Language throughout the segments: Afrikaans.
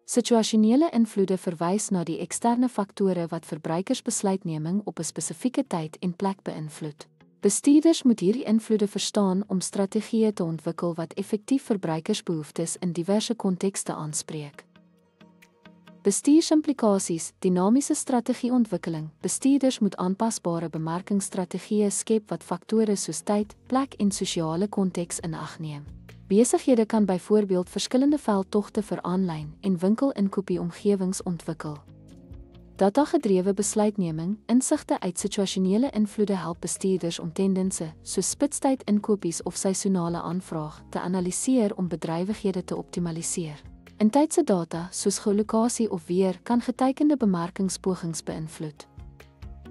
Situasionele invloede verwys na die eksterne faktore wat verbruikersbesluitneming op 'n spesifieke tyd en plek beïnvloed. Bestuurders moet hierdie invloede verstaan om strategieë te ontwikkel wat effektief verbruikersbehoeftes in diverse kontekste aanspreek. Bestuursimplikasies, dinamiese strategieontwikkeling. Bestuurders moet aanpasbare bemarkingsstrategieë skep wat faktore soos tyd, plek en sosiale konteks in ag neem. Besighede kan byvoorbeeld verskillende veldtogte vir aanlyn en winkel-inkopie-omgewings ontwikkel. Data-gedrewe besluitneming, insigte uit situasionele invloede help bestuurders om tendense, soos spitstyd inkopies of seisonale aanvraag, te analiseer om bedrywighede te optimaliseer. Intydse data, soos geolokasie of weer, kan geteikende bemarkingspogings beïnvloed.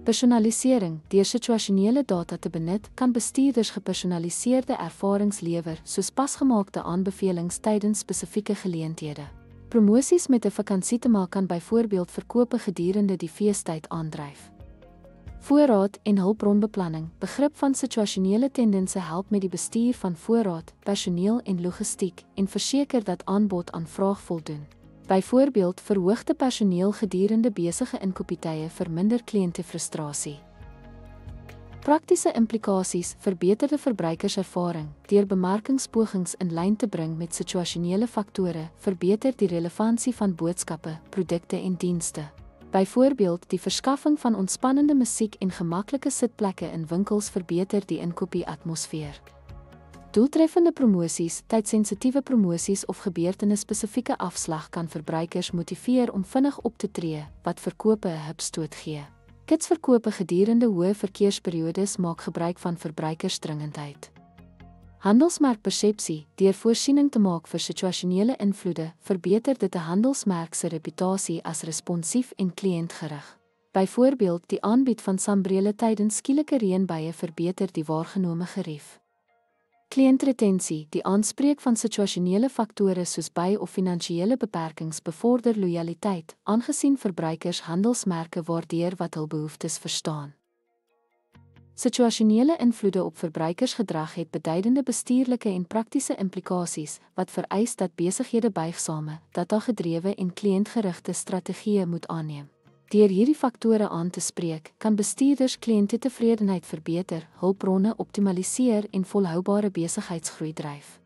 Personalisering, deur situasionele data te benut, kan bestuurders gepersonaliseerde ervarings lewer, soos pasgemaakte aanbevelings tydens spesifieke geleenthede. Promosies met 'n vakansietema kan byvoorbeeld verkope gedurende die feestyd aandryf. Voorraad en hulpbronbeplanning. Begrip van situasionele tendense help met die bestuur van voorraad, personeel en logistiek en verseker dat aanbod aan vraag voldoen. Byvoorbeeld verhoogde personeel gedurende besige inkopietye verminder kliëntefrustrasie. Praktiese implikasies, verbeterde verbruikerservaring. Deur bemarkingspogings in lyn te bring met situasionele faktore, verbeter die relevansie van boodskappe, produkte en dienste. Byvoorbeeld, die verskaffing van ontspannende musiek en gemaklike sitplekke in winkels verbeter die inkopie-atmosfeer. Doeltreffende promosies, tydsensitiewe promosies of gebeurtenis-spesifieke afslag kan verbruikers motiveer om vinnig op te tree, wat verkope 'n hupstoot gee. Kitsverkope gedurende hoë verkeersperiodes maak gebruik van verbruikersdringendheid. Handelsmerkpersepsie, deur voorsiening te maak vir situasionele invloede, verbeter dit 'n handelsmerk se reputasie as responsief en kliëntgerig. Byvoorbeeld, die aanbied van sambrele tydens skielike reënbuie verbeter die waargenome gerief. Kliëntretensie, die aanspreek van situasionele faktore soos by- of finansiële beperkings bevorder lojaliteit, aangesien verbruikers handelsmerke waardeer wat hul behoeftes verstaan. Situasionele invloede op verbruikersgedrag het beduidende bestuurlike en praktiese implikasies, wat vereis dat besighede buigsame, data-gedrewe en kliëntgerigte strategieë moet aanneem. Deur hierdie faktore aan te spreek, kan bestuurders kliëntetevredenheid verbeter, hulpbronne optimaliseer en volhoubare besigheidsgroei dryf.